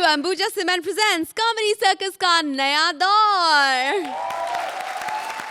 Ambuja cement presents comedy circus का नया दौर।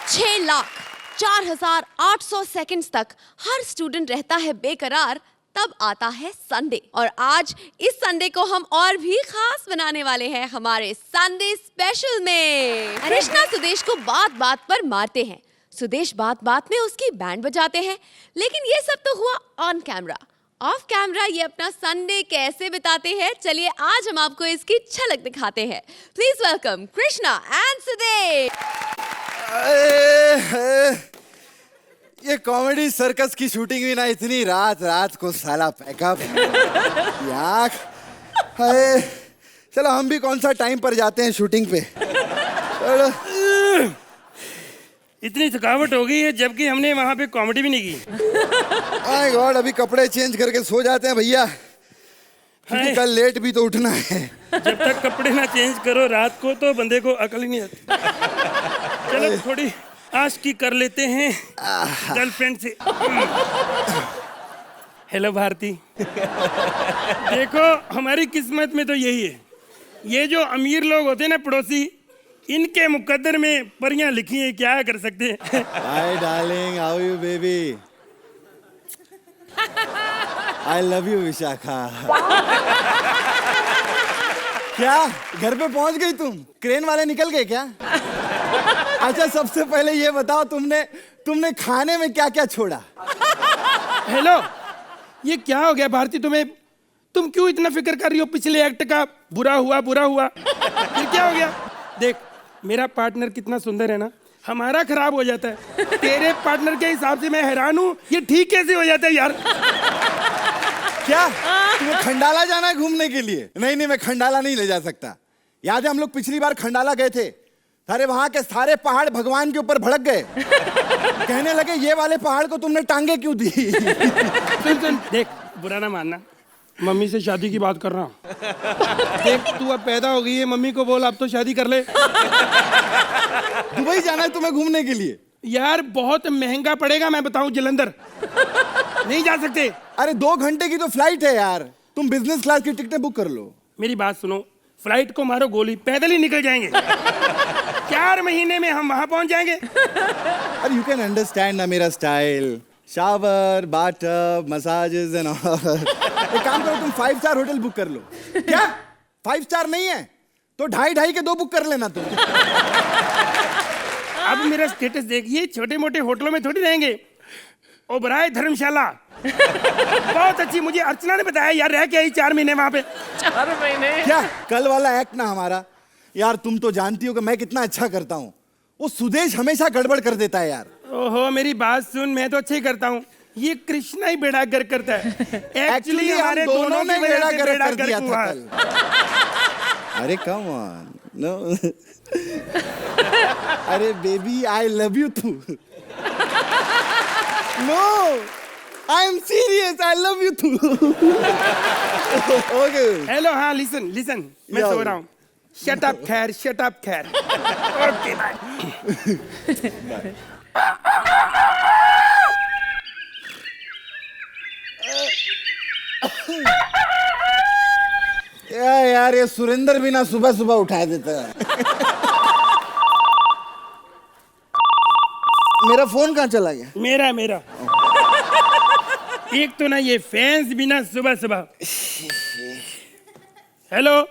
6,04,800 सेकंड्स तक हर स्टूडेंट रहता है बेकरार, तब आता है संडे। और आज इस संडे को हम और भी खास बनाने वाले हैं हमारे संडे स्पेशल में। कृष्णा सुदेश को बात बात पर मारते हैं, सुदेश बात बात में उसकी बैंड बजाते हैं, लेकिन ये सब तो हुआ ऑन कैमरा। ऑफ कैमरा ये अपना संडे कैसे बिताते हैं, चलिए आज हम आपको इसकी झलक दिखाते हैं। Please welcome Krishna and Sudesh. ये कॉमेडी सर्कस की शूटिंग भी ना इतनी रात को साला पैकअप यार। चलो हम भी कौन सा टाइम पर जाते हैं शूटिंग पे। चलो। इतनी थकावट हो गई है जबकि हमने वहाँ पे कॉमेडी भी नहीं की। माय गॉड, अभी कपड़े चेंज करके सो जाते हैं भैया, क्योंकि कल लेट भी तो उठना है। जब तक कपड़े ना चेंज करो रात को तो बंदे को अकल ही नहीं आती। चलो थोड़ी आशिकी कर लेते हैं गर्लफ्रेंड से। हेलो भारती। देखो हमारी किस्मत में तो यही है, ये जो अमीर लोग होते हैं ना पड़ोसी, इनके मुकद्दर में परियां लिखी हैं, क्या कर सकते हैं। Hi darling, how you baby? I love you Vishakha. क्या घर पे पहुंच गई तुम? क्रेन वाले निकल गए क्या? अच्छा सबसे पहले ये बताओ, तुमने खाने में क्या क्या छोड़ा? हेलो, ये क्या हो गया भारती तुम्हें? तुम क्यों इतना फिक्र कर रही हो पिछले एक्ट का? बुरा हुआ फिर क्या हो गया? देख मेरा पार्टनर कितना सुंदर है ना, हमारा खराब हो जाता है। तेरे पार्टनर के हिसाब से मैं हैरान हूँ, ये ठीक कैसे हो जाता है यार? क्या तुम्हें खंडाला जाना है घूमने के लिए? नहीं मैं खंडाला नहीं ले जा सकता। याद है हम लोग पिछली बार खंडाला गए थे, अरे वहां के सारे पहाड़ भगवान के ऊपर भड़क गए। कहने लगे ये वाले पहाड़ को तुमने टांगे क्यों दी? सुन देख, बुरा ना मानना, मम्मी से शादी की बात कर रहा हूँ। देख तू अब पैदा हो गई है, मम्मी को बोल अब तो शादी कर ले। दुबई जाना है तुम्हें घूमने के लिए? यार बहुत महंगा पड़ेगा, मैं बताऊं जलंधर नहीं जा सकते। अरे 2 घंटे की तो फ्लाइट है यार, तुम बिजनेस क्लास की टिकटें बुक कर लो। मेरी बात सुनो, फ्लाइट को मारो गोली, पैदल ही निकल जाएंगे। 4 महीने में हम वहां पहुंच जाएंगे। अरे यू कैन अंडरस्टैंड ना मेरा style, shower, bathtub, massages and all. एक काम करो, तुम 5 स्टार होटल बुक कर लो। क्या 5 स्टार नहीं है तो 2.5 के 2 बुक कर लेना तुम। अब मेरा स्टेटस देख, ये छोटे मोटे होटलों में थोड़ी रहेंगे। ओबराय धर्मशाला बहुत अच्छी, मुझे अर्चना ने बताया यार, रह के आई 4 महीने वहां पे। 4 महीने? क्या कल वाला एक्ट ना हमारा यार, तुम तो जानती हो कि मैं कितना अच्छा करता हूँ, वो सुदेश हमेशा गड़बड़ कर देता है यार। ओहो मेरी बात सुन, मैं तो अच्छा ही करता हूँ, ये कृष्णा ही बेड़ा गर्क करता है। एक्चुअली हमारे दोनों ने बेड़ा गर्क कर दिया था कल। अरे कम ऑन, नो। अरे baby I love you too. No I am serious, I love you too. Okay hello, हाँ लिसन मैं सो रहा हूँ। शट अप खैर। Okay bye. यार ये सुरेंद्र भी ना सुबह उठा देता है। मेरा फोन कहाँ चला गया? मेरा एक तो ना ये फैंस भी ना सुबह। हेलो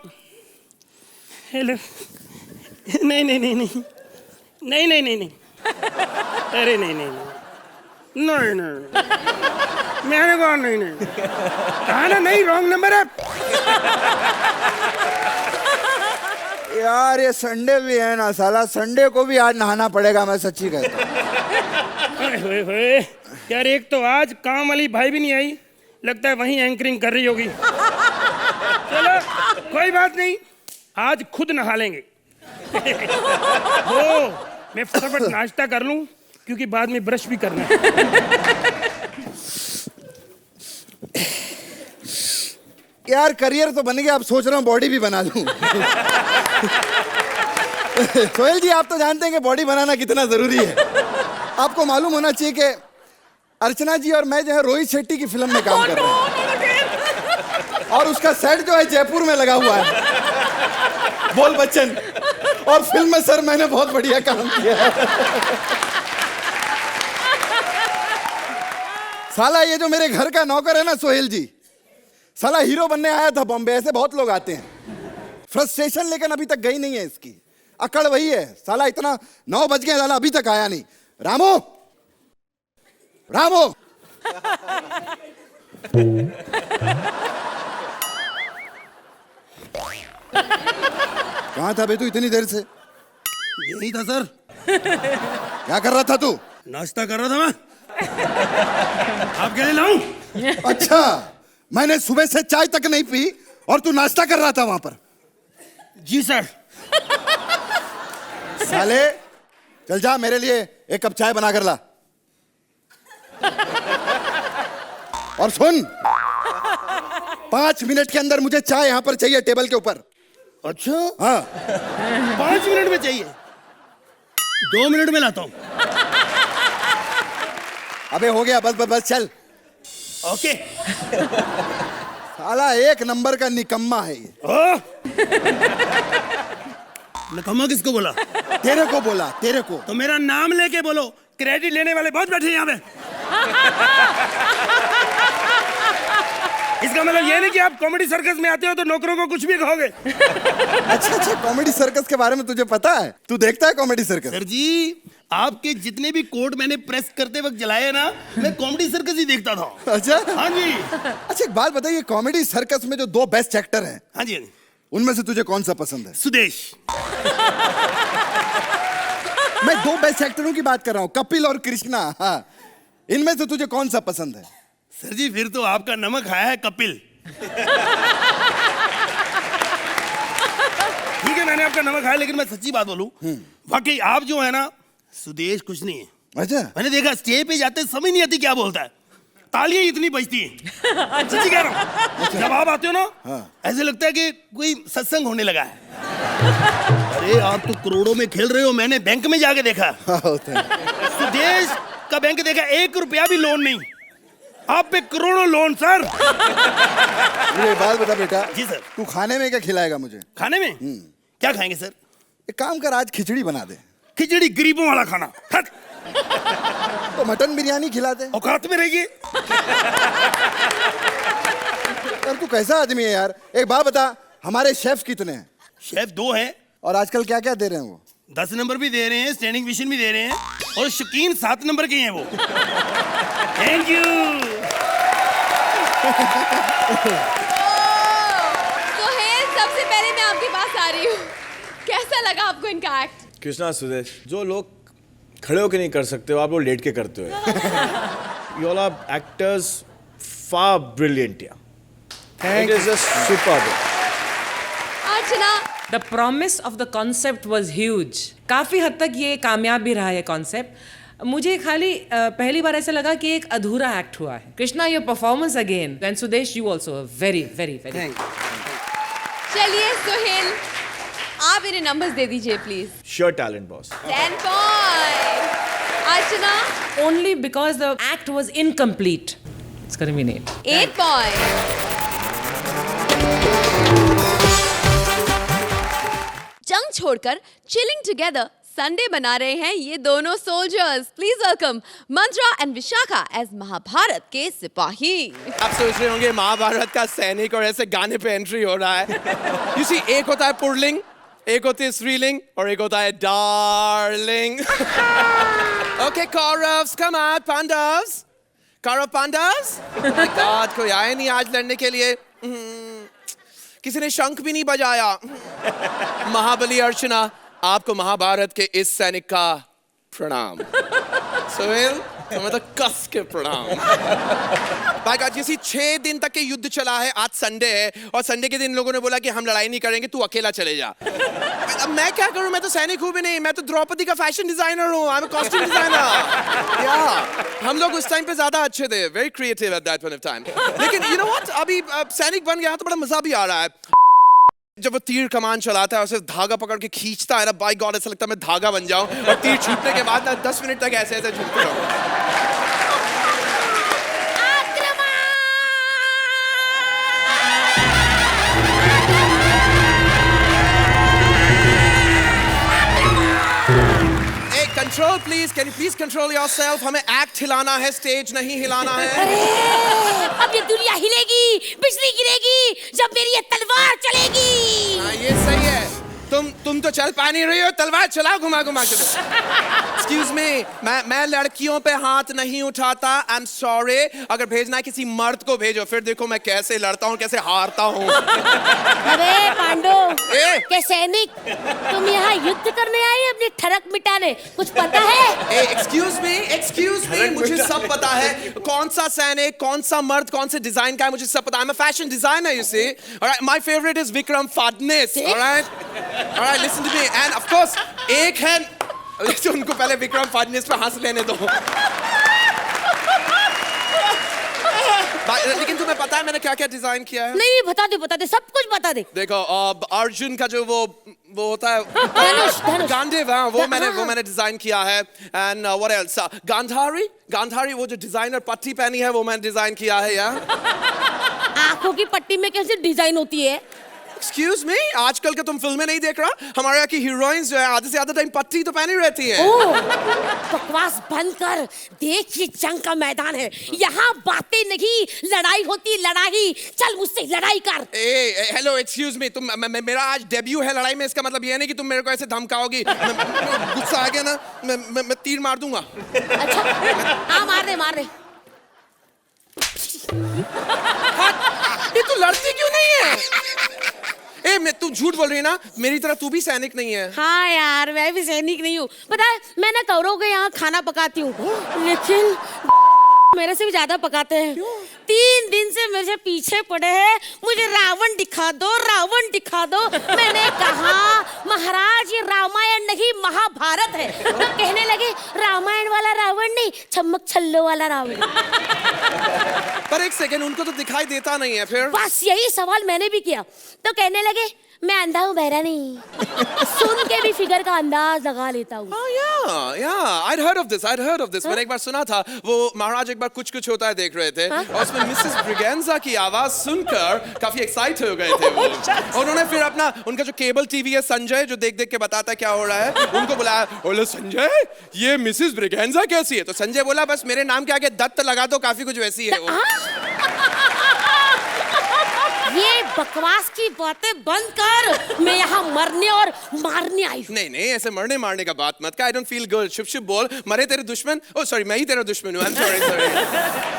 नहीं अरे नहीं मैंने कहा नहीं कहा ना, नहीं रॉन्ग नंबर है यार। ये संडे भी है ना साला, संडे को भी आज नहाना पड़ेगा, मैं सच्ची कहता हूँ। यार एक तो आज काम वाली भाई भी नहीं आई, लगता है वहीं एंकरिंग कर रही होगी। चलो कोई बात नहीं, आज खुद नहा लेंगे। मैं फटाफट नाश्ता कर लूं क्योंकि बाद में ब्रश भी करना है। यार करियर तो बन गया, अब सोच रहा हूँ बॉडी भी बना लूं। सोहेल जी आप तो जानते हैं कि बॉडी बनाना कितना जरूरी है। आपको मालूम होना चाहिए कि अर्चना जी और मैं जो है रोहित शेट्टी की फिल्म में काम कर रहे हैं और उसका सेट जो है जयपुर में लगा हुआ है। बोल बच्चन। और फिल्म में सर मैंने बहुत बढ़िया काम किया है। साला ये जो मेरे घर का नौकर है ना सोहेल जी, साला हीरो बनने आया था बॉम्बे। ऐसे बहुत लोग आते हैं, फ्रस्ट्रेशन लेकिन अभी तक गई नहीं है इसकी। अकड़ वही है साला, इतना 9 बज गए साला अभी तक आया नहीं। रामू, रामू। कहाँ था बे तू इतनी देर से? यही था सर। क्या कर रहा था तू? नाश्ता कर रहा था मैं। आपके लिए लाऊं? अच्छा, मैंने सुबह से चाय तक नहीं पी और तू नाश्ता कर रहा था वहां पर? जी सर। साले चल जा, मेरे लिए एक कप चाय बना कर ला। और सुन, 5 मिनट के अंदर मुझे चाय यहां पर चाहिए टेबल के ऊपर। अच्छा हाँ 5 मिनट में चाहिए? 2 मिनट में लाता हूँ। अबे हो गया, बस बस बस चल। ओके। साला एक नंबर का निकम्मा है ये। निकम्मा किसको बोला? तेरे को बोला, तेरे को। तो मेरा नाम लेके बोलो, क्रेडिट लेने वाले बहुत बैठे हैं यहाँ पे। इसका मतलब ये नहीं कि आप कॉमेडी सर्कस में आते हो तो नौकरों को कुछ भी कहोगे। अच्छा अच्छा, कॉमेडी सर्कस के बारे में तुझे पता है? तू देखता है कॉमेडी सर्कस? सर जी, आपके जितने भी कोट मैंने प्रेस करते वक्त जलाए ना, मैं कॉमेडी सर्कस ही देखता था। अच्छा हाँ जी। अच्छा, एक बात बताइए, कॉमेडी सर्कस में जो 2 बेस्ट एक्टर हैं, हाँ जी, हाँ जी। उनमें से तुझे कौन सा पसंद है? सुदेश। मैं 2 बेस्ट एक्टरों की बात कर रहा हूँ, कपिल और कृष्णा। हाँ, इनमें से तुझे कौन सा पसंद है? सर जी, फिर तो आपका नमक खाया है कपिल। ठीक है, मैंने आपका नमक खाया, लेकिन मैं सच्ची बात बोलूं, वाकई आप जो है ना, सुदेश कुछ नहीं है। अच्छा, मैंने देखा स्टेज पे जाते समझ नहीं आती क्या बोलता है, तालियां इतनी बजती हैं। सच्ची कह रहा हूं, जब आप आते हो ना, ऐसे लगता है कि कोई सत्संग होने लगा है। अरे आप तो करोड़ों में खेल रहे हो, मैंने बैंक में जाके देखा। सुदेश का बैंक देखा, 1 रुपया भी लोन नहीं, आप पे करोड़ों लोन सर। मुझे एक बात बता बेटा। जी सर। तू खाने में क्या खिलाएगा मुझे? खाने में क्या खाएंगे सर? एक काम कर, आज खिचड़ी बना दे। खिचड़ी गरीबों वाला खाना। हट। तो मटन बिरयानी खिला दे। औकात में रहिए। यार तू कैसा आदमी है यार? एक बात बता, हमारे शेफ कितने हैं? शेफ 2 हैं। और आजकल क्या क्या दे रहे हैं वो? 10 नंबर भी दे रहे हैं, स्टैंडिंग मिशन भी दे रहे हैं, और शकीन 7 नंबर के हैं वो। Thank you. सोहेल, सबसे पहले मैं आपके पास आ रही हूँ। कैसा लगा आपको इनका एक्ट? कृष्णा, सुदेश, जो लोग खड़े होकर नहीं कर सकते हो, आप लोग लेट के करते हो। You all are actors far brilliant. It is just superb. Archana, The promise of the concept was huge. काफ़ी हद तक ये कामयाब भी रहा है कॉन्सेप्ट। मुझे खाली पहली बार ऐसा लगा कि एक अधूरा एक्ट हुआ है। Krishna, your performance again, and Sudesh you also very very very. चलिए सोहेल, आप इन्हें नंबर्स दे दीजिए please. Sure talent boss. 10 point. Archana, Only because the act was incomplete. It's gonna be an 8. 8 point. जंग छोड़कर चिलिंग टुगेदर संडे बना रहे हैं ये दोनों soldiers. Please welcome Mantra and Vishakha as Mahabharata के सिपाही। आप सोच रहे होंगे महाभारत का सैनिक और ऐसे गाने पे एंट्री हो रहा है। You see, एक होता है पुरलिंग, एक होती है स्त्रीलिंग और एक होता है darling. Okay, Kauravs, come on, Pandavs. Kaurav Pandavs? Oh my God, कोई आया नहीं आज लड़ने के लिए। किसी ने शंख भी नहीं बजाया। महाबली अर्चना, आपको महाभारत के इस सैनिक का प्रणाम। सोहेल, तुम्हें तो कस के प्रणाम। भाई God, किसी 6 दिन तक के युद्ध चला है, आज संडे है और संडे के दिन लोगों ने बोला कि हम लड़ाई नहीं करेंगे, तू अकेला चले जा। अब मैं क्या करूं? मैं तो सैनिक हूं भी नहीं, मैं तो द्रौपदी का फैशन डिजाइनर हूं। I am a costume designer. या हम लोग उस टाइम पे ज्यादा अच्छे थे, very creative at that point of time. लेकिन यू नो व्हाट, अभी सैनिक बन गया तो बड़ा मजा भी आ रहा है। जब वो तीर कमान चलाता है और सिर्फ धागा पकड़ के खींचता है ना, बाय गॉड ऐसा लगता है मैं धागा बन जाऊं और तीर छूटने के बाद ना 10 मिनट तक ऐसे ऐसे झूमते रहूं। Control please, can you please control yourself? हमें एक्ट हिलाना है, स्टेज नहीं हिलाना है। अरे अब ये दुनिया हिलेगी, बिजली गिरेगी जब मेरी ये तलवार चलेगी। हाँ, ये सही है। तुम तो चल पा नहीं रही हो, तलवार चलाओ घुमा घुमा के। एक्सक्यूज मी, मैं लड़कियों पे हाथ नहीं उठाता। I am sorry. अगर भेजना है किसी मर्द को भेजो, फिर देखो मैं कैसे लड़ता हूँ, कैसे हारता हूँ। अरे पांडो के सैनिक, तुम यहाँ युद्ध करने आए अपनी ठरक मिटाने, कुछ पता है? एक्सक्यूज मी, मुझे सब पता है। कौन सा सैनिक, कौन सा मर्द, कौन से डिजाइन का है, मुझे सब पता है। I'm a fashion designer, you see. Alright, my favorite is Vikram Fadnis. Alright, listen to me. And of course, एक है, उनको पहले विक्रम फडनिस पे हंस लेने दो। लेकिन तुम्हें पता है मैंने क्या क्या डिजाइन किया है? नहीं बता दे, सब कुछ बता दे। देखो, अर्जुन का जो वो होता है धनुष। गांडीव, वो मैंने डिजाइन किया है। And what else? गांधारी वो जो डिजाइनर पट्टी पहनी है, वो मैंने डिजाइन किया है यार। आंखों की पट्टी में कैसे डिजाइन होती है? एक्सक्यूज मी, आजकल के तुम फिल्में नहीं देख रहा? हमारे यहाँ की हीरोइंस जो है आधे से ज्यादा टाइम पट्टी तो पहनी रहती है। बकवास बंद कर, देख ये जंग का मैदान है, यहाँ बातें नहीं, लड़ाई होती, लड़ाई। चल मुझसे लड़ाई कर। हेलो एक्सक्यूज मी, तुम मेरा आज डेब्यू है लड़ाई में, इसका मतलब ये नहीं कि तुम मेरे को ऐसे धमकाओगी। गुस्सा आ गया ना, मैं तीर मार दूंगा। अच्छा हाँ मार दे। ये तू लड़ती क्यों नहीं है? तू झूठ बोल रही है ना, मेरी तरह तू भी सैनिक नहीं है। हाँ यार, मैं भी सैनिक नहीं हूँ। पता है मैं ना कौरवों के यहाँ खाना पकाती हूँ, लेकिन मेरे से भी ज्यादा पकाते हैं। 3 दिन से मेरे पीछे पड़े हैं, मुझे रावण दिखा दो। मैंने कहा महाराज ये रामायण नहीं महाभारत है। तो कहने लगे रामायण वाला रावण नहीं, छम्मक छल्लो वाला रावण। पर एक सेकंड, उनको तो दिखाई देता नहीं है। फिर बस यही सवाल मैंने भी किया, तो कहने लगे मैं अंधा हूँ, बहरा नहीं। सुन के भी फिगर का अंदाज लगा लेता हूँ। I'd heard of this. मैंने एक बार सुना था, वो महाराज एक बार कुछ होता है देख रहे थे, और उसमें मिसेस ब्रिगेंजा की आवाज सुनकर काफी एक्साइट हो गए थे वो। और उन्होंने फिर उनका जो केबल टीवी है संजय, जो देख के बताता है क्या हो रहा है, उनको बुलाया। बोले संजय, ये मिसेस ब्रिगेंजा कैसी है? तो संजय बोला बस मेरे नाम के आगे दत्त लगा दो, काफी कुछ वैसी है वो। ये बकवास की बातें बंद कर, मैं यहाँ मरने और मारने आई हूँ। नहीं ऐसे मरने मारने का बात मत कर। I don't feel good. शुभ बोल, मरे तेरे दुश्मन। Oh sorry, मैं ही तेरा दुश्मन हूँ। I'm sorry.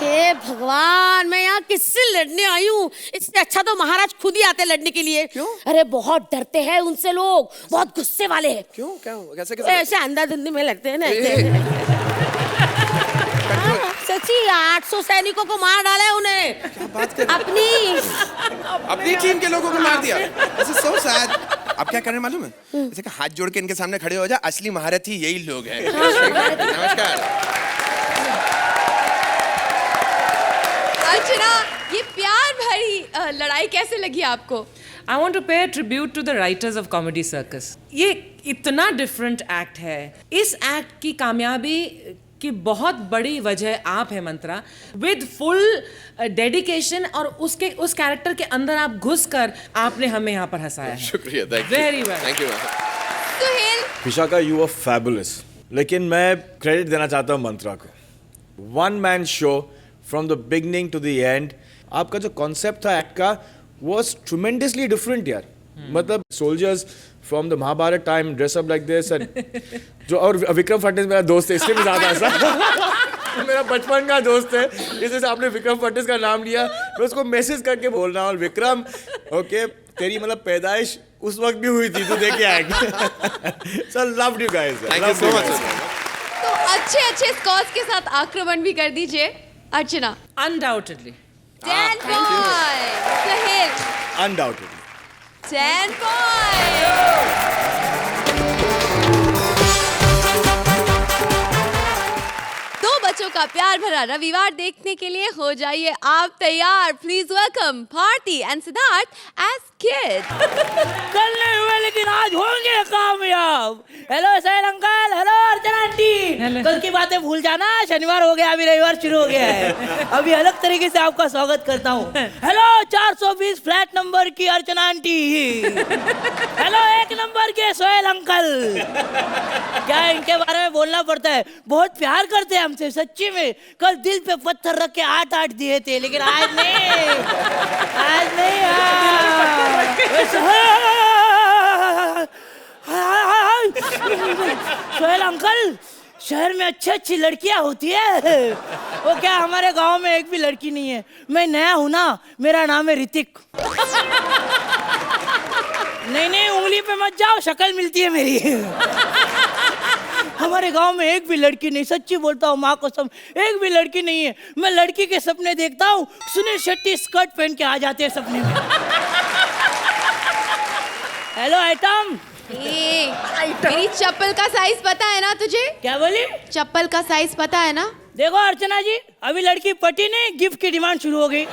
हे भगवान, मैं यहाँ किससे लड़ने आई हूँ? इससे अच्छा तो महाराज खुद ही आते लड़ने के लिए। क्यों? अरे बहुत डरते हैं उनसे लोग, बहुत गुस्से वाले हैं। क्यों? कैसे? ऐसे अंधाधुंधी में लड़ते हैं ना। सच्ची 800 सैनिकों को मार डाला है उन्हें। क्या बात कर? अपनी टीम के लोगों को मार दिया। This is so sad. अब क्या करने मालूम है? जैसे कि हाथ जोड़ के इनके सामने खड़े हो जा, असली महारथी यही लोग हैं। नमस्कार। अर्चना, ये प्यार भरी लड़ाई कैसे लगी आपको? I want to pay a tribute to the writers of Comedy Circus. ये इतना डिफरेंट एक्ट है। इस एक्ट की कामयाबी की बहुत बड़ी वजह आप है मंत्रा। विद फुल डेडिकेशन और उस कैरेक्टर के अंदर आप घुसकर आपने हमें यहाँ पर हंसाया है। शुक्रिया, thank you. Very well. Thank you. Suhail, Vishakha, you are fabulous. लेकिन मैं क्रेडिट देना चाहता हूँ मंत्रा को। 1 man show from the beginning to the end. आपका जो कॉन्सेप्ट था एक्ट का was tremendously different यार। मतलब soldiers from the Mahabharata time dress up like this, जो और विक्रम फडनिस मेरा दोस्त है, इससे भी ज्यादा ऐसा मेरा बचपन का दोस्त है, इसलिए आपने विक्रम फडनिस का नाम लिया। मैं उसको मैसेज करके बोल रहा हूँ, विक्रम ओके तेरी मतलब पैदाइश उस वक्त भी हुई थी, तू देखे आएगा। So loved you guys. Thank you so much. तो अच्छे स्कोर्स के साथ आक्रमण भी कर दीजिए Archana. Undoubtedly. 10 points। Suhail, undoubtedly 10 points। दो बच्चों का प्यार भरा रविवार देखने के लिए हो जाइए आप तैयार। Please welcome Bharti and Siddharth as kid. कल नहीं हुए लेकिन आज होंगे कामयाब। हेलो सैल uncle, hello Archana aunty. Hello. कल की बातें भूल जाना, शनिवार हो गया, अभी रविवार शुरू हो गया है। अभी अलग तरीके से आपका स्वागत करता हूँ। हेलो 420 फ्लैट नंबर की अर्चना आंटी। हेलो 1 नंबर के सोहेल अंकल। क्या इनके बारे में बोलना पड़ता है, बहुत प्यार करते हैं हमसे सच्ची में। कल दिल पे पत्थर रख के 8 दिए थे, लेकिन आज नहीं, आज नहीं। सोहेल अंकल, शहर में अच्छी लड़कियां होती है, वो क्या हमारे गांव में एक भी लड़की नहीं है। मैं नया हूं ना, मेरा नाम है ऋतिक। नहीं, उंगली पे मत जाओ, शक्ल मिलती है मेरी। हमारे गांव में एक भी लड़की नहीं, सच्ची बोलता हूँ माँ कसम, एक भी लड़की नहीं है। मैं लड़की के सपने देखता हूँ, सुनील शेट्टी स्कर्ट पहन के आ जाते हैं सपने में। Hello item. मेरी चप्पल का साइज पता है ना तुझे? क्या बोली? चप्पल का साइज पता है ना? देखो अर्चना जी, अभी लड़की पटी नहीं, गिफ्ट की डिमांड शुरू हो गई।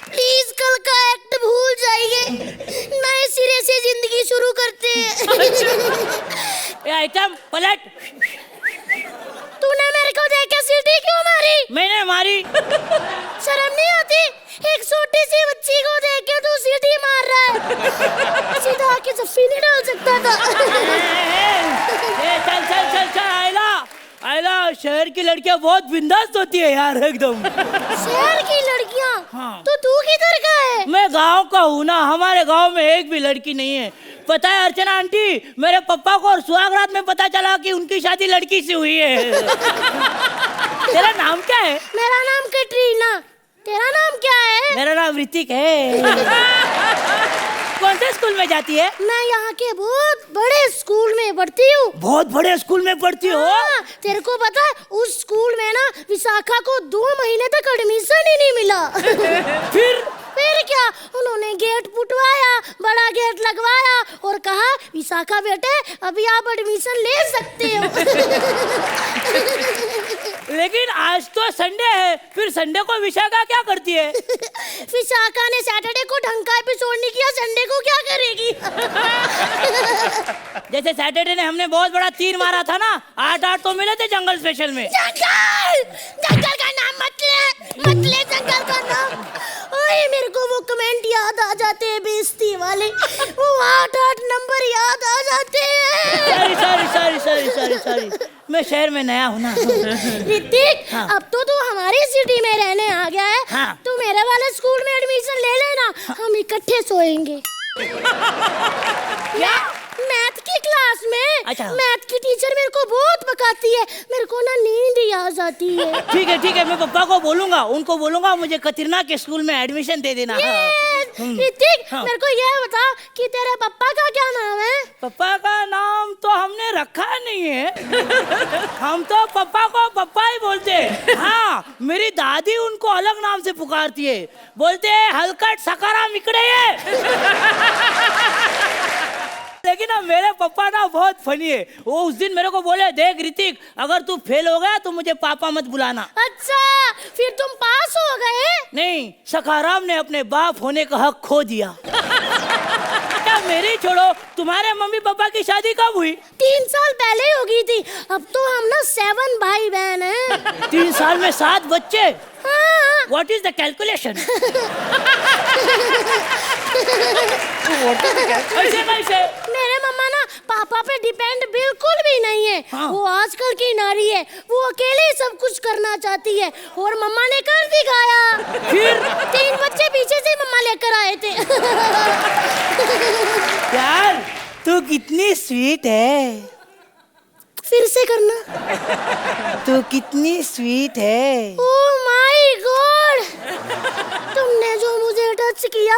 प्लीज कल का एक्ट भूल जाइए, नए सिरे से जिंदगी शुरू करते हैं। ये आइटम पलट। तूने मेरे को देख के सीटी क्यों मारी? मैंने मारी। शर्म नहीं आती? एक छोटी सी बच्ची को देख के तू सीटी मार रहा है। सीधा आके जफ्फी नहीं डाल सकता था। चल आयला, शहर की लड़कियां बहुत बिंदास होती है यार एकदम। शहर की लड़कियां? हाँ। तो तू किधर का है? मैं गांव का हूँ ना, हमारे गांव में एक भी लड़की नहीं है। पता है अर्चना आंटी, मेरे पापा को और सुहागरात में पता चला कि उनकी शादी लड़की से हुई है। तेरा नाम क्या है? मेरा नाम कैटरीना। तेरा नाम क्या है? मेरा नाम ऋतिक है। कौन से स्कूल में जाती है? मैं यहाँ के बहुत बड़े स्कूल में पढ़ती हूँ। बहुत बड़े स्कूल में पढ़ती हो? हाँ, तेरे को पता है उस स्कूल में ना विशाखा को 2 महीने तक एडमिशन ही नहीं मिला। फिर क्या, उन्होंने गेट पुटवाया, बड़ा गेट लगवाया और कहा विशाखा बेटे अभी आप एडमिशन ले सकते हो। लेकिन आज तो संडे है, फिर संडे को विशाखा क्या करती है? विशाखा ने सैटरडे को ढंग का एपिसोड नहीं किया, संडे को क्या करेगी? जैसे सैटरडे ने हमने बहुत बड़ा तीर मारा था ना, 8 तो मिले थे जंगल स्पेशल में। जंगल का नाम मत ले जंगल का नाम। ओए मेरे को वो कमेंट याद आ जाते हैं बेइज्जती वाले, वो 8 नंबर याद आ जाते हैं। सॉरी, मैं शहर में नया हूँ ना। ऋतिक, हाँ। अब तो तू हमारी सिटी में रहने आ गया है। हाँ। तू मेरे वाले स्कूल में एडमिशन ले लेना, हम इकट्ठे सोएंगे। क्या? मैथ की क्लास में। अच्छा। मैथ की टीचर मेरे को बहुत पकाती है, मेरे को ना नींद ही आ जाती है। ठीक है, मैं पापा को बोलूंगा, उनको बोलूंगा मुझे कतरीना के स्कूल में एडमिशन दे देना। ऋतिक, हाँ। मेरे को ये बता कि तेरे पापा का क्या नाम है? पापा का नाम तो हमने रखा नहीं है। हम तो पापा को पापा ही बोलते हैं। हाँ, मेरी दादी उनको अलग नाम से पुकारती है, बोलते हैं हलकट सकारा मिकड़े है। लेकिन ना मेरे पापा ना बहुत फनी है। वो उस दिन मेरे को बोले, देख ऋतिक, अगर तू फेल हो गया तो मुझे पापा मत बुलाना। अच्छा, फिर तुम पास हो गए? नहीं, सखाराम ने अपने बाप होने का हक खो दिया। क्या मेरी छोड़ो, तुम्हारे मम्मी पापा की शादी कब हुई? 3 साल पहले हो गई थी। अब तो हम ना 7 भाई बहन हैं। 3 साल में 7 बच्चे? हाँ। What is the calculation? कैसे? मेरे मम्मा ना पापा पे डिपेंड बिल्कुल भी नहीं है। हाँ। वो आजकल की नारी है, वो अकेले ही सब कुछ करना चाहती है और मम्मा ने कर दिखाया। फिर 3 बच्चे पीछे से मम्मा लेकर आए थे। यार तू कितनी स्वीट है। फिर से करना। तू कितनी स्वीट है। ओह माय गॉड, तुमने जो मुझे टच किया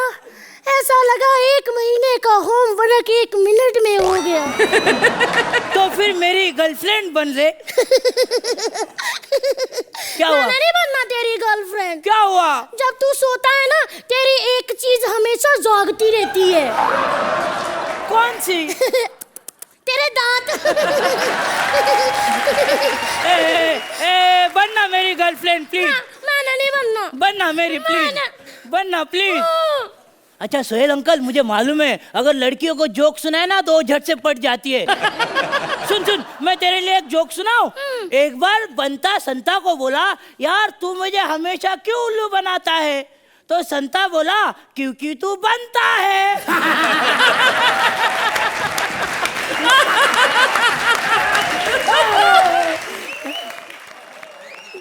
ऐसा लगा 1 महीने का होमवर्क 1 मिनट में हो गया। तो फिर मेरी गर्लफ्रेंड बन ले। क्या हुआ? मैंने नहीं बनना तेरी गर्लफ्रेंड। क्या हुआ? जब तू सोता है ना, तेरी एक चीज हमेशा जागती रहती है। कौन सी? तेरे दांत। बनना मेरी गर्लफ्रेंड प्लीज। मैंने नहीं बनना। बनना मेरी प्लीज। मैंने- बनना प्लीज। अच्छा सोहेल अंकल, मुझे मालूम है अगर लड़कियों को जोक सुनाए ना तो वो झट से पट जाती है। सुन सुन, मैं तेरे लिए एक जोक सुनाऊं। एक बार बंता संता को बोला, यार तू मुझे हमेशा क्यों उल्लू बनाता है? तो संता बोला, क्योंकि तू बनता है।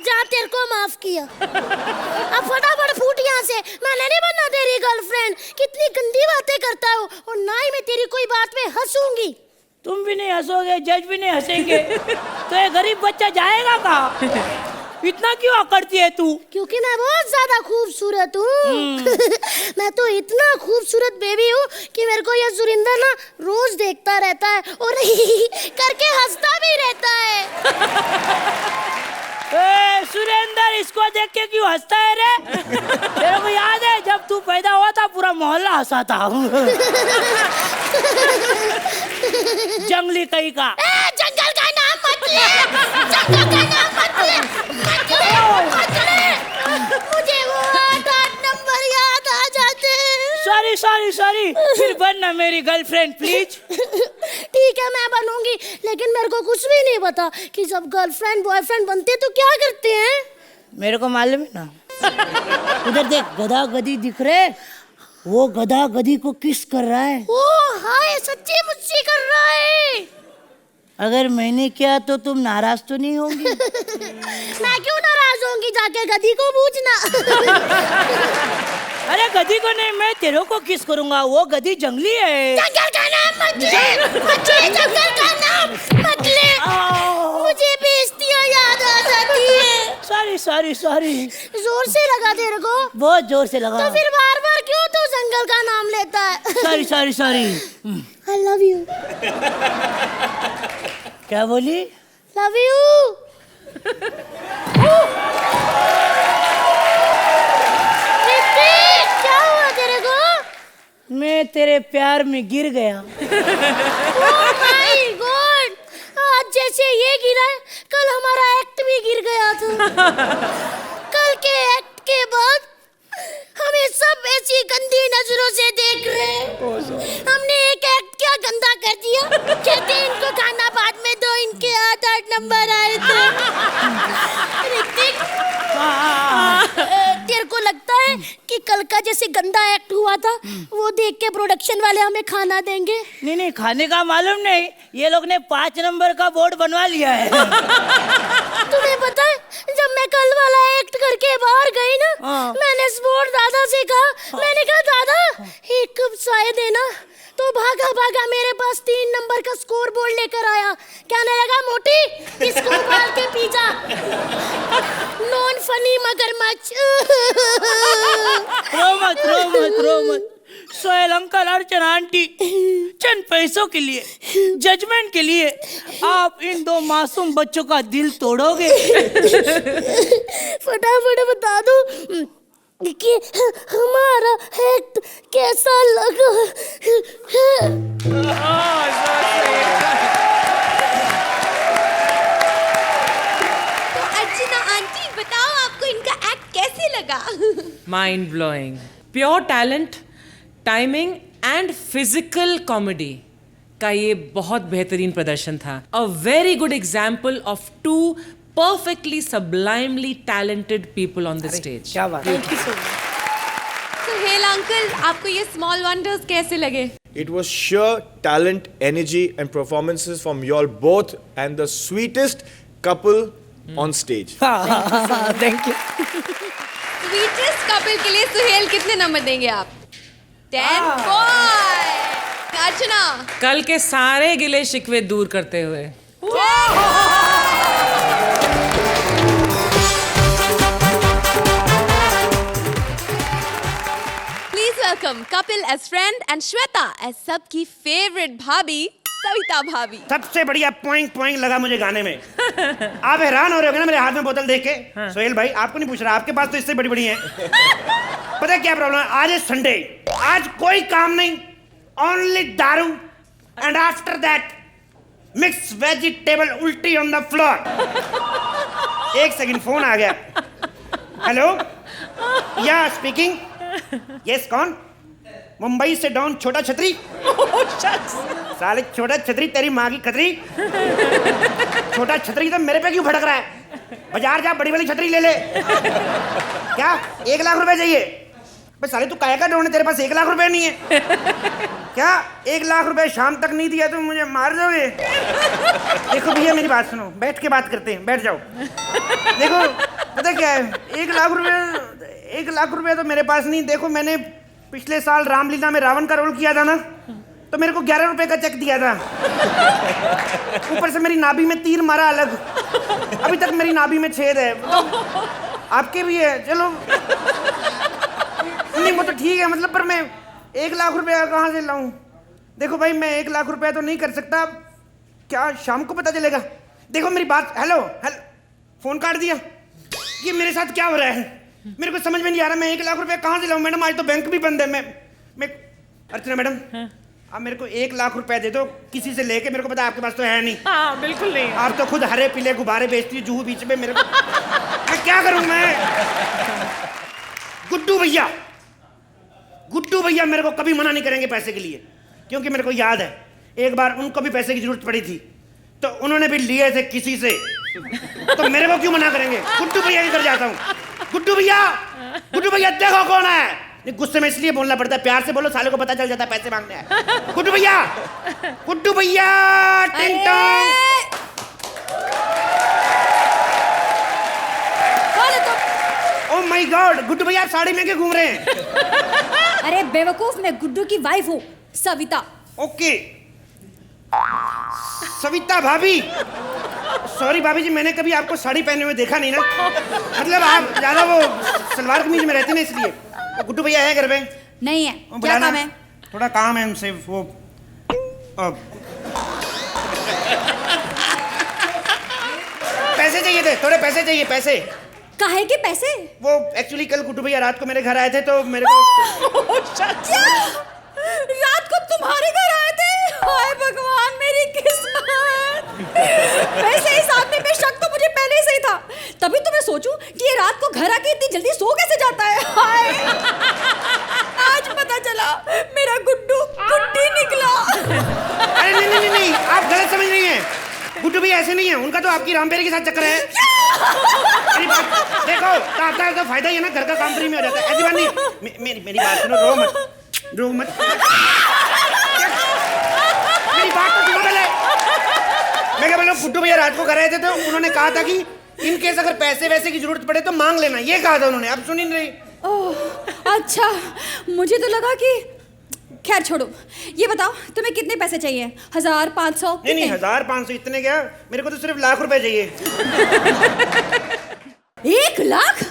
जा, तेरे को माफ किया। अब फटाफट फूट यहाँ से। मैंने नहीं बनना तेरी गर्लफ्रेंड। कितनी गंदी बातें करता है और ना ही मैं तेरी कोई बात पे हंसूंगी। तुम भी नहीं हंसोगे, जज भी नहीं हंसेंगे, तो ये गरीब बच्चा जाएगा कहाँ? इतना क्यों अकड़ती है तू? क्योंकि मैं बहुत ज्यादा खूबसूरत हूँ। मैं तो इतना खूबसूरत बेबी हूँ कि मेरे को ये सुरिंदर ना रोज देखता रहता है और करके हंसता भी रहता है। सुरेंद्र, इसको देख के क्यों हंसता है रे? तेरे को याद है जब तू पैदा हुआ था पूरा मोहल्ला हंसा था। जंगली कहीं का। जंगल का नाम मत ले। जंगल का नाम मत ले। मत ले। मुझे वो 8 नंबर याद आ जाते हैं। सॉरी सॉरी सॉरी, फिर बनना मेरी गर्लफ्रेंड प्लीज। ठीक है, मैं बनूंगी, लेकिन मेरे को कुछ भी नहीं पता कि जब गर्लफ्रेंड बॉयफ्रेंड बनते तो क्या करते हैं। मेरे को मालूम है ना। उधर देख, गधा गधी दिख रहे, वो गधा गधी को किस कर रहा है। ओ हाय, सच्ची मुच्ची कर रहा है। अगर मैंने किया तो तुम नाराज तो नहीं होंगी? मैं क्यों नाराज होंगी, जाके गधी को पूछना। अरे गधी को नहीं, मैं तेरे को किस करूंगा, वो गधी जंगली है। जंगल का नाम मत ले। मत ले, जंगल का नाम मत ले। मुझे बेइज्जतियां याद आ जाती है। Sorry sorry sorry. जोर से लगा तेरे को? बहुत जोर से लगा। तो फिर बार बार क्यों तू जंगल का नाम लेता है? Sorry sorry sorry. I love you. क्या बोली? Love you. ऋतिक, क्या हुआ तेरे को? मैं तेरे प्यार में गिर गया। Oh my God! आज जैसे ये गिरा है, कल हमारा एक्ट भी गिर गया था। कल के एक्ट के बाद हमें सब ऐसी गंदी नजरों से देख रहे हैं। हमने एक एक्ट क्या गंदा कर दिया। कहते इनको खाना बाद में दो, इनके 8 नंबर आए थे। ऋतिक, तेरे को लगता है कि कल का जैसे गंदा एक्ट हुआ था वो देख के प्रोडक्शन वाले हमें खाना देंगे? नहीं नहीं, खाने का मालूम नहीं, ये लोग ने 5 नंबर का बोर्ड बनवा लिया है। तुम्हें पता है, जब मैं कल वाला एक्ट करके बाहर गई ना, मैंने स्पोर्ट दादा से कहा, मैंने कहा दादा 1 कप चाय देना, तो भागा भागा मेरे पास 3 नंबर का स्कोर बोर्ड लेकर आया। कहने लगा, मोटी इसको उबाल के पी जा। नॉन फनी मगरमच्छ। रो मत रो मत रो मत। सोहेल अंकल, अर्चना आंटी, चंद पैसों के लिए, जजमेंट के लिए आप इन 2 मासूम बच्चों का दिल तोड़ोगे? फटाफट बता दो कि हमारा एक्ट कैसा लगा। तो अर्चना आंटी बताओ, आपको इनका एक्ट कैसे लगा? Mind blowing, pure talent, timing and physical comedy का ये बहुत बेहतरीन प्रदर्शन था। A very good example of 2 perfectly sublimely talented people on the stage. क्या बात है। सुहेल अंकल, आपको ये स्मॉल वंडर्स कैसे लगे? It was sheer talent, energy, and performances from y'all both, and the sweetest couple on stage. Thank you. Sweetest couple के लिए सुहेल कितने नंबर देंगे आप? 10 बॉय। अर्चना, कल के सारे गिले शिकवे दूर करते हुए please welcome Kapil as friend and Shweta as सबकी फेवरेट भाभी सविता भाभी। सबसे बढ़िया पॉइंट लगा मुझे गाने में। आप हैरान हो रहे होगे ना मेरे हाथ में बोतल देख के। सोहेल भाई, आपको नहीं पूछ रहा, आपके पास तो इससे बड़ी बड़ी है। पता है क्या प्रॉब्लम है? आज है संडे, आज कोई काम नहीं, ओनली दारू, and after that mix vegetable उल्टी ऑन द फ्लोर। एक सेकंड, फोन आ गया। हेलो, या स्पीकिंग। यस, कौन? मुंबई से डाउन छोटा छतरी। साले छोटा छतरी तेरी माँ की खतरी। छोटा छतरी तो मेरे पे क्यों भड़क रहा है? बाजार जा बड़ी वाली छतरी ले ले। क्या 1 लाख रुपए चाहिए? बस साले तू काहे का ढूंढे, तेरे पास 1 लाख रुपए नहीं है क्या? 1 लाख रुपए शाम तक नहीं दिया तो मुझे मार दोगे? देखो भैया मेरी बात सुनो, बैठ के बात करते हैं, बैठ जाओ। देखो पता क्या है, 1 लाख रुपए तो मेरे पास नहीं। देखो मैंने पिछले साल रामलीला में रावण का रोल किया था ना, तो मेरे को 11 रुपए का चेक दिया था। ऊपर से मेरी नाभि में तीर मारा अलग, अभी तक मेरी नाभि में छेद है। आपके भी है, चलो नहीं वो तो ठीक है, मतलब पर मैं 1 लाख रुपया कहाँ से लाऊं? देखो भाई मैं 1 लाख रुपया तो नहीं कर सकता, क्या शाम को पता चलेगा? देखो मेरी बात, हेलो हेलो, फोन काट दिया। ये मेरे साथ क्या हो रहा है? मेरे को समझ में नहीं आ रहा, मैं 1 लाख रुपया कहाँ से लाऊं? मैडम आज तो बैंक भी बंद है। मैं अर्चना मैडम, आप मेरे को 1 लाख रुपया दे दो किसी से लेके, मेरे को पता है आपके पास तो है नहीं। हाँ बिल्कुल नहीं। आप तो खुद हरे पीले गुब्बारे बेचती है जूहू बीच में, मेरे को मैं क्या करूं? मैं गुड्डू भैया मेरे को कभी मना नहीं करेंगे पैसे के लिए, क्योंकि मेरे को याद है एक बार उनको भी पैसे की जरूरत पड़ी थी, तो उन्होंने भी लिए थे किसी से, तो मेरे को क्यों मना करेंगे? गुड्डू भैया इधर जाता हूँ। गुड्डू भैया देखो कौन है। गुस्से में इसलिए बोलना पड़ता है, प्यार से बोलो, साले को पता चल जाता है पैसे मांगने हैं। गुड्डू भैया टिंग Tong. Oh my God, Guddu भैया आप साड़ी में क्यों घूम रहे हैं? अरे बेवकूफ, मैं गुड्डू की वाइफ हूँ, सविता। ओके सविता भाभी। सॉरी भाभी जी, मैंने कभी आपको साड़ी पहने हुए देखा नहीं ना, मतलब आप ज्यादा वो सलवार कमीज में रहती ना, इसलिए। गुड्डू भैया है घर पे? नहीं है, क्या काम है? थोड़ा काम है उनसे, वो पैसे चाहिए थे, थोड़े पैसे चाहिए। पैसे काहे के पैसे? वो एक्चुअली कल गुड्डू भैया रात को मेरे घर आए थे, तो मेरे को रात को तुम्हारे घर आए थे? हाय भगवान मेरी किस्मत। वैसे इस आदमी पे शक तो मुझे पहले से ही था, तभी तो मैं सोचूं कि ये रात को घर आके इतनी जल्दी सो कैसे जाता है। हाय आज पता चला मेरा गुड्डू गुड्डी निकला। अरे नहीं, आप गलत समझ रही हैं। गुड्डू भैया ऐसे नहीं है, उनका तो आपकी रामपेरी के साथ चक्कर है। मेरी बात देखो, आता है तो फायदा ही है ना, घर का काम फ्री में हो जाता है। ऐसी बात नहीं, मेरी बात सुनो, रो मत। मेरी बात तो सुनो पहले। मैं क्या बोल रहा हूँ, गुड्डू भैया रात को घर आए थे, तो उन्होंने कहा था कि इन केस अगर पैसे वैसे की जरूरत पड़े तो मांग लेना, ये कहा था उन्होंने। अब सुन ही नहीं रही। ओह अच्छा, मुझे तो लगा कि खैर छोड़ो, ये बताओ तुम्हें कितने पैसे चाहिए? 1000, 500? नहीं 1000-500 इतने क्या, मेरे को तो सिर्फ लाख रुपए चाहिए। 1 लाख?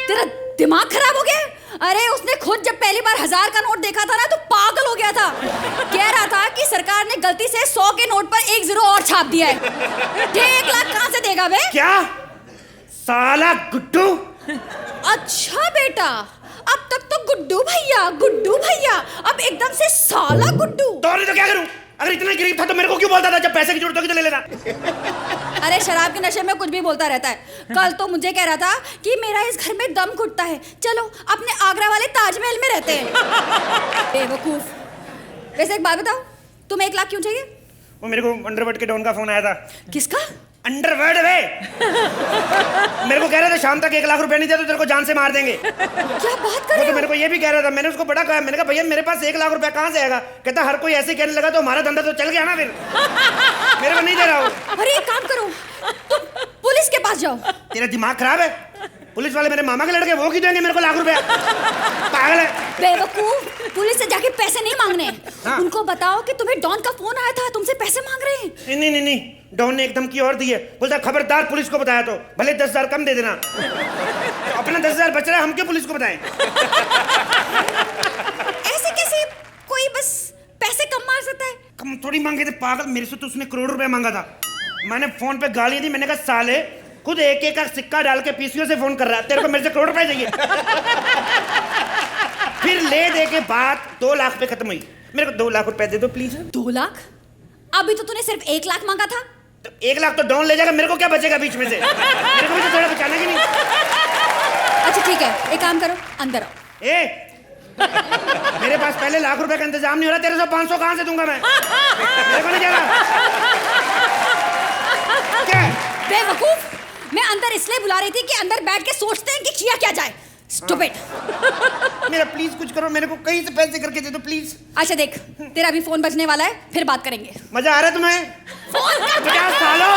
तेरा दिमाग खराब हो गया? अरे उसने खुद जब पहली बार 1000 का नोट देखा था ना, तो पागल हो गया था। कह रहा था कि सरकार ने गलती से 100 के नोट पर 1 0 और छाप दिया है। 1 लाख कहाँ से देगा बे? क्या साला गुड्डू? अच्छा बेटा, अब तक तो गुड्डू भैया, अब एकदम से साला गुड्डू। तो नहीं तो क्या करूं? अगर इतना गरीब था तो मेरे को क्यों बोलता था, जब पैसे की जरूरत होगी तो ले लेना। अरे शराब के नशे में कुछ भी बोलता रहता है। कल तो मुझे कह रहा था कि मेरा इस घर में दम घुटता है, चलो अपने आगरा वाले ताजमहल में रहते हैं। बेवकूफ। वैसे एक बात बताओ, तुम्हें 1 लाख क्यों चाहिए? वो मेरे को अंडरवर्ल्ड के डॉन का फोन आया था। किसका? अंडरवर्ल्ड वे। मेरे को कह रहा था शाम तक 1 लाख रुपए नहीं दिया तो तेरे को जान से मार देंगे। क्या बात कर रहे हो? तो मेरे को ये भी कह रहा था, मैंने उसको बड़ा कहा, मैंने कहा भैया मेरे पास 1 लाख रुपया कहाँ से आएगा? कहता हर कोई ऐसे कहने लगा तो हमारा धंधा तो चल गया ना, फिर मेरे को नहीं दे रहा हूँ। अरे एक काम करो, तुम पुलिस के पास जाओ। तेरा दिमाग खराब है? पुलिस वाले मेरे मामा के लड़के, वो क्यों देंगे मेरे को लाख रुपया? पागल है। बेवकूफ, पुलिस से जाके पैसे नहीं मांगने। हाँ। उनको बताओ कि तुम्हें डॉन का फोन आया था, तुमसे पैसे मांग रहे हैं। नहीं, डॉन ने एक धमकी और दी है, बोलता खबरदार पुलिस को बताया तो भले 10,000 कम दे देना। तो अपना 10,000 बच रहा है, हम क्यों पुलिस को बताएं? ऐसे कैसे कोई बस पैसे कम मार सकता है? कम थोड़ी मांगे थे पागल, मेरे से तो उसने करोड़ रुपए मांगा था। मैंने फोन पे गाली दी, मैंने कहा साले खुद एक का सिक्का डाल के पीसीओ से फोन कर रहा है, तेरे को मेरे से करोड़ रुपए चाहिए। फिर ले दे के बात 2 लाख पे खत्म हुई। मेरे को 2 लाख रुपए दे दो प्लीज। 2 लाख? अभी तो तूने सिर्फ 1 लाख मांगा था। तो 1 लाख तो डॉन ले जाएगा, मेरे को क्या बचेगा बीच में से? मेरे को भी तो थोड़ा बचाना कि नहीं? अच्छा ठीक है, एक काम करो, अंदर आओ। मेरे पास पहले ₹1,00,000 का इंतजाम नहीं हो रहा, तेरे से 500 कहाँ से दूंगा मैं? मेरे को नहीं जा रहा। क्या? बेवकूफ, मैं अंदर इसलिए बुला रही थी कि अंदर बैठ के सोचते हैं कि किया क्या जाए। स्टूपिड। मेरा प्लीज कुछ करो, मेरे को कहीं से पैसे करके दे दो प्लीज। अच्छा देख, तेरा अभी फोन बजने वाला है, फिर बात करेंगे। मजा आ रहा है तुम्हें? फोन कर। 50 सालों।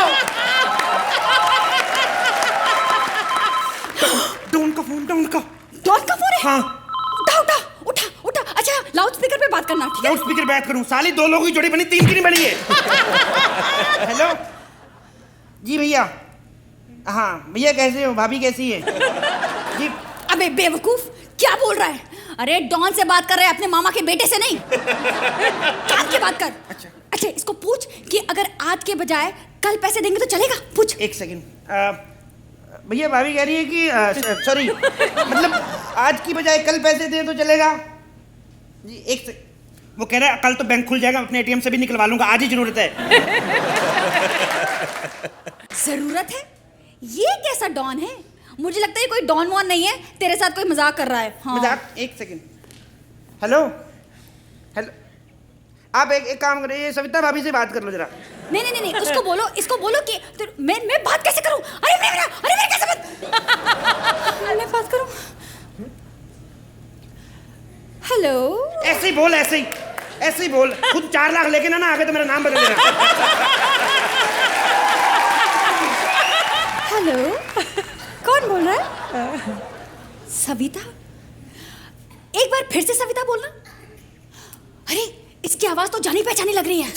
डॉन का फोन, डॉन का। डॉन का फोन है? हाँ। उठा उठा उठा उठा। अच्छा लाउड स्पीकर पे बात करना, ठीक है? लाउड स्पीकर बात करूं? साली 2 लोगों की जोड़ी बनी, 3 की नहीं बनी है। हेलो जी भैया। हाँ भैया कैसे हो? भाभी कैसी है? जी। अबे बेवकूफ, क्या बोल रहा है? अरे डॉन से बात कर रहे हैं, अपने मामा के बेटे से नहीं। काम की बात कर। अच्छा इसको पूछ कि अगर आज के बजाय कल पैसे देंगे तो चलेगा? पूछ। एक सेकंड। भैया भाभी कह रही है कि सॉरी मतलब आज की बजाय कल पैसे दे तो चलेगा? जी एक से वो कह रहा है कल तो बैंक खुल जाएगा, अपने एटीएम से भी निकलवा लूंगा, आज ही जरूरत है। जरूरत है? ये कैसा डॉन है? मुझे लगता है कोई डॉन वॉन नहीं है, तेरे साथ कोई मजाक कर रहा है। हाँ। मजाक? एक सेकंड। हेलो हेलो, आप एक काम करिए, सविता भाभी से बात कर लो जरा। नहीं, उसको बोलो, इसको बोलो कि मैं बात कैसे करूं? अरे मैं कैसे मैं बात करूं? हेलो। ऐसे ही बोल, ऐसे ही बोल। खुद 4 लाख लेके ना आगे तो मेरा नाम बदल देना। हेलो, कौन बोल रहा है? सविता? एक बार फिर से सविता बोलना। अरे इसकी आवाज तो जानी पहचानी लग रही है।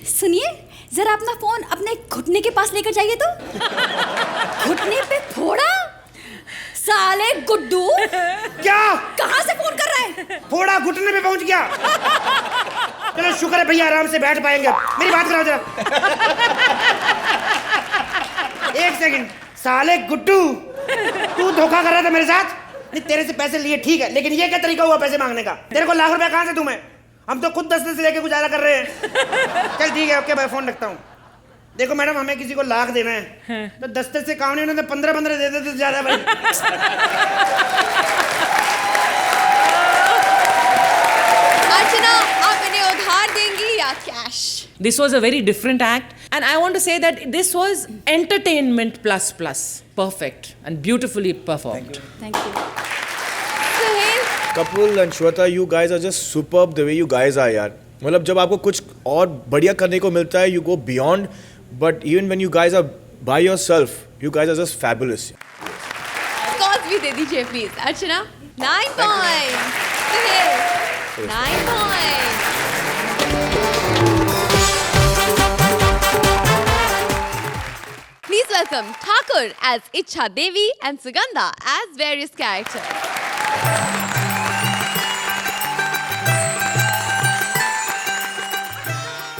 सुनिए, जरा अपना फोन अपने घुटने के पास लेकर जाइए तो। घुटने पे फोड़ा? साले गुड्डू। क्या? कहाँ से फोन कर रहा है? फोड़ा घुटने पे पहुंच गया। चलो शुक्र है भैया आराम से बैठ पाएंगे। मेरी बात कराओ जरा। एक सेकंड। साले गुड्डू, तू धोखा कर रहा था मेरे साथ? नहीं तेरे से पैसे लिए ठीक है, लेकिन ये क्या तरीका हुआ पैसे मांगने का? तेरे को ₹1,00,000 कहाँ से दूं मैं? हम तो खुद 10 से लेके गुजारा कर रहे हैं। चल ठीक है, ओके भाई, फोन रखता हूँ। देखो मैडम, हमें किसी को $1,00,000 देना है तो 10 से काम नहीं होना, तो 15 दे देते तो ज्यादा भाई। अर्चना, आप इन्हें उधार देंगी या cash? This was a very different act, and I want to say that this was entertainment plus. Perfect and beautifully performed. Thank you. Suhail, Kapil and Shweta, you guys are just superb the way you guys are यार। मतलब जब आपको कुछ और बढ़िया करने को मिलता है, you go beyond, but even when you guys are by yourself, you guys are just fabulous। Scotch भी दे दीजिए please. Archana 9 point, Suhail 9 point. Please welcome Thakur as Ichha Devi and Sugandha as various characters.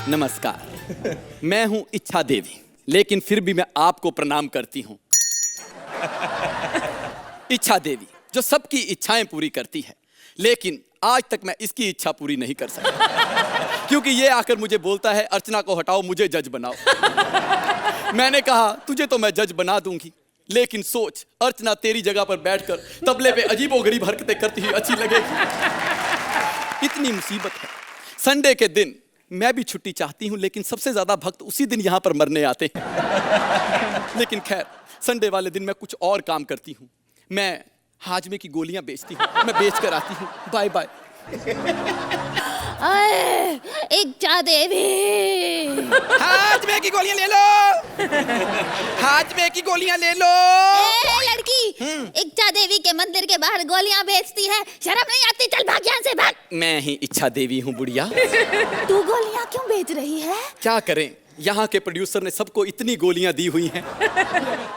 नमस्कार, मैं हूं इच्छा देवी, लेकिन फिर भी मैं आपको प्रणाम करती हूं। इच्छा देवी जो सबकी इच्छाएं पूरी करती है, लेकिन आज तक मैं इसकी इच्छा पूरी नहीं कर सका, क्योंकि ये आकर मुझे बोलता है अर्चना को हटाओ, मुझे जज बनाओ। मैंने कहा तुझे तो मैं जज बना दूंगी, लेकिन सोच अर्चना तेरी जगह पर बैठकर तबले पे अजीबोगरीब हरकतें करती हुई अच्छी लगेगी। इतनी मुसीबत है। संडे के दिन मैं भी छुट्टी चाहती हूँ, लेकिन सबसे ज्यादा भक्त उसी दिन यहाँ पर मरने आते हैं। लेकिन खैर, संडे वाले दिन मैं कुछ और काम करती हूँ। मैं हाजमे की गोलियां बेचती हूँ, मैं बेच कर आती हूँ। Bye bye. इच्छा देवी, हाजमे की गोलियां ले लो। हाजमे की गोलियां ले लो। लड़की इच्छा देवी के मंदिर के बाहर गोलियां बेचती है, शर्म नहीं आती? चल भाग यहाँ से, भाग। मैं ही इच्छा देवी हूँ बुढ़िया। तू गोलियां क्यों बेच रही है? क्या करें, यहाँ के प्रोड्यूसर ने सबको इतनी गोलियां दी हुई हैं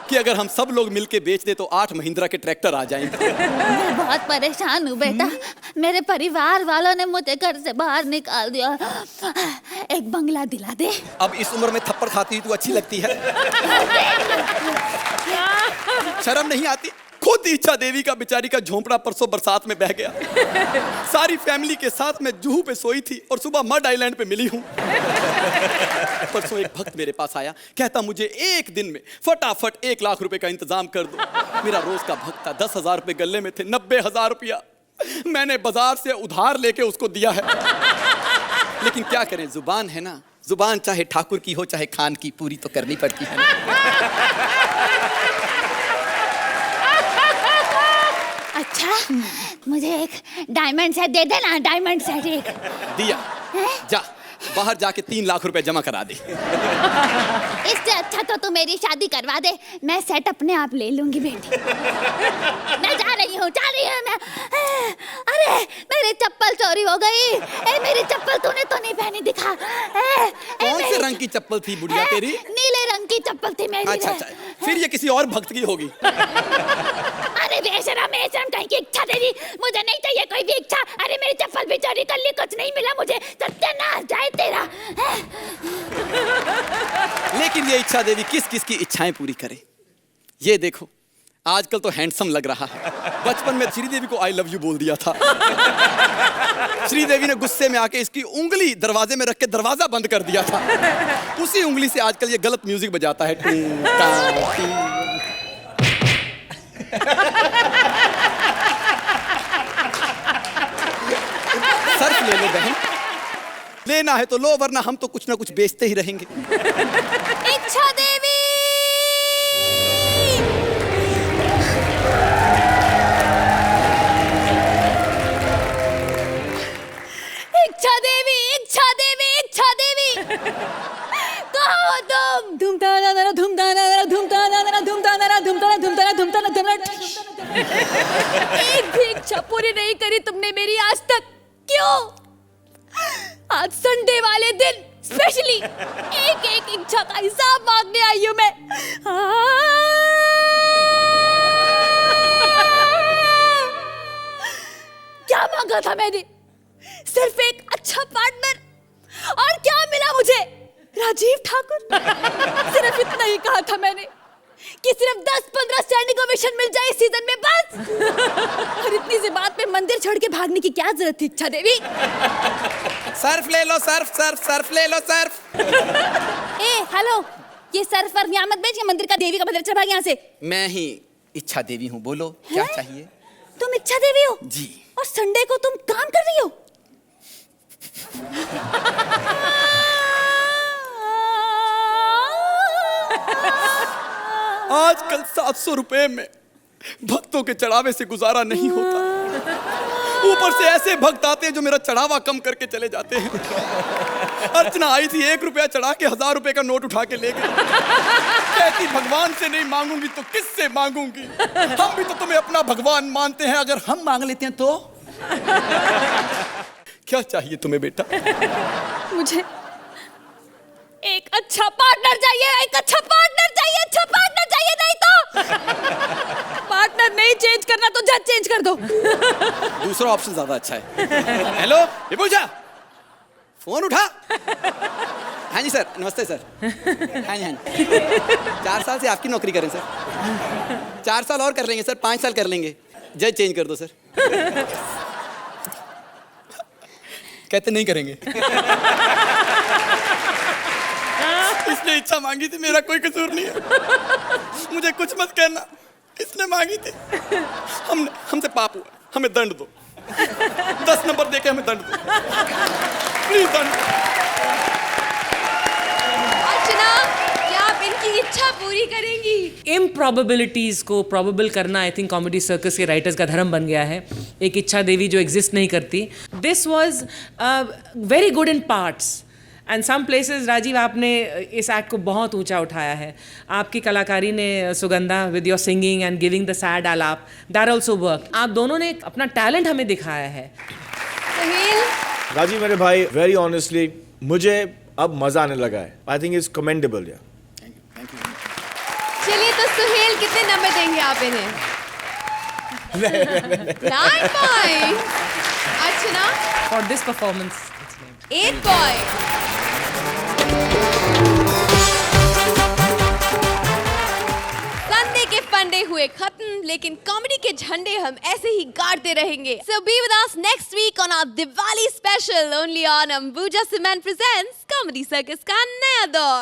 कि अगर हम सब लोग मिलके बेच दे तो 8 महिंद्रा के ट्रैक्टर आ जाएंगे। मैं बहुत परेशान हूँ बेटा। मेरे परिवार वालों ने मुझे घर से बाहर निकाल दिया। एक बंगला दिला दे। अब इस उम्र में थप्पड़ खाती तू अच्छी लगती है? शर्म नहीं आती? खुद इच्छा देवी का बेचारी का झोंपड़ा परसों बरसात में बह गया। सारी फैमिली के साथ मैं जुहू पे सोई थी और सुबह मड आइलैंड पे मिली हूँ। परसों एक भक्त मेरे पास आया, कहता मुझे एक दिन में फटाफट 1 लाख रुपए का इंतजाम कर दो। मेरा रोज का भक्त था, 10,000 रुपए गले में थे, 90,000 रुपया। मैंने बाजार से उधार लेके उसको दिया है। लेकिन क्या करें, जुबान है ना, जुबान चाहे ठाकुर की हो चाहे खान की, पूरी तो करनी पड़ती है ना। अच्छा, मुझे एक डायमंड सेट दे देना, डायमंड सेट एक। दिया, जा बाहर जाके 3 लाख रुपए जमा करा दे। इससे अच्छा तो तू मेरी शादी करवा दे, मैं सेट अपने आप ले लूंगी बेटी। मैं जा रही हूँ मैं। अरे मेरी चप्पल चोरी हो गई। मेरी चप्पल तूने तो नहीं पहनी, दिखा। कौन से रंग की चप्पल थी बुढ़िया तेरी? नीले रंग की चप्पल थी मेरी। अच्छा, फिर ये किसी और भक्त की होगी। अरे बेशरम कहीं की इच्छा तेरी, मुझे नहीं चाहिए कोई भी इच्छा। अरे मेरी चप्पल भी चोरी कर ली, कुछ नहीं मिला मुझे, सत्यानाश जाए तेरा। लेकिन ये इच्छा देवी किस किस की इच्छाएं पूरी करे? ये देखो, आजकल तो हैंडसम लग रहा है। बचपन में श्रीदेवी को आई लव यू बोल दिया था। श्रीदेवी ने गुस्से में आके इसकी उंगली दरवाजे में रख के दरवाजा बंद कर दिया था। उसी उंगली से आजकल ये गलत म्यूजिक बजाता है। सर्फ ले लो बहन, लेना है तो लो, वरना हम तो कुछ ना कुछ बेचते ही रहेंगे। इच्छा देवी, इच्छा देवी, इच्छा देवी, इच्छा देवी, कहाँ हो तुम? धूमताना धूमताना धूमताना धूमताना धूमताना धूमताना धूमताना धूमताना। एक भी इच्छा पूरी नहीं करी तुमने मेरी आज तक, क्यों? आज संडे वाले दिन स्पेशली एक एक इच्छा का हिसाब मांगने आई हूं मैं। क्या मांगा था मैंने? सिर्फ एक अच्छा पार्टनर, और क्या मिला मुझे? राजीव ठाकुर। सिर्फ इतना ही कहा था मैंने कि सिर्फ 10-15 स्टैंडिंग ओवेशन मिल जाए इस सीजन में, बस। और इतनी सी बात में मंदिर छोड़ के भागने की क्या जरूरत थी इच्छा देवी? सर्फ ले लो, सर्फ सर्फ सर्फ ले लो, सर्फ। हेलो, ये सर्फ और नियामत बेच के मंदिर का देवी का मंदिर चल भाग यहाँ से। मैं ही इच्छा देवी हूँ, बोलो क्या चाहिए? तुम इच्छा देवी हो जी। और संडे को तुम काम कर रही हो? आजकल 700 रुपए में भक्तों के चढ़ावे से गुजारा नहीं होता। ऊपर से ऐसे भक्त आते हैं जो मेरा चढ़ावा कम करके चले जाते हैं। अर्चना आई थी, 1 रुपया चढ़ा के 1000 रुपए का नोट उठा के ले गई। कहती भगवान से नहीं मांगूंगी तो किससे मांगूंगी? हम भी तो तुम्हें अपना भगवान मानते हैं, अगर हम मांग लेते हैं तो? क्या चाहिए तुम्हें बेटा? मुझे एक अच्छा पार्टनर चाहिए, एक अच्छा पार्टनर चाहिए, अच्छा पार्टनर चाहिए, नहीं तो पार्टनर नहीं चेंज करना तो जज चेंज कर दो। दूसरा ऑप्शन ज्यादा अच्छा है। हेलो विभूषा, फोन उठा। हाँ जी सर, नमस्ते सर। हाँ जी, हाँ जी। 4 साल से आपकी नौकरी करें सर। 4 साल और कर लेंगे सर, 5 साल कर लेंगे। जज चेंज कर दो सर। कहते नहीं करेंगे। इसने इच्छा मांगी थी, मेरा कोई कसूर नहीं है। मुझे कुछ मत कहना, इसने मांगी थी। हमसे पाप हुआ, हमें दंड दो। 10 नंबर देके हमें दंड दो, प्लीज दंड। अर्चना, क्या आप इनकी इच्छा पूरी करेंगी? इम्प्रॉबेबिलिटीज को प्रोबेबल करना आई थिंक कॉमेडी सर्कस के राइटर्स का धर्म बन गया है। एक इच्छा देवी जो एग्जिस्ट नहीं करती। This was very good in parts and some places. Rajiv, आपने इस एक्ट को बहुत ऊंचा उठाया है। आपकी कलाकारी ने, Sugandha, with your singing and giving the sad आलाप, दैट ऑल्सो वर्क। आप दोनों ने अपना टैलेंट हमें दिखाया है। राजीव मेरे भाई, वेरी ऑनेस्टली मुझे अब मजा आने लगा है। I think it's commendable. या चलिए, तो सुहेल कितने नंबर देंगे आप इन्हें? 9 point. Archana? For this performance 8 point. Sunday के फंडे हुए खत्म, लेकिन कॉमेडी के झंडे हम ऐसे ही गाड़ते रहेंगे। So be with us next week on our Diwali special only on Ambuja Cement presents Comedy Circus का नया दौर।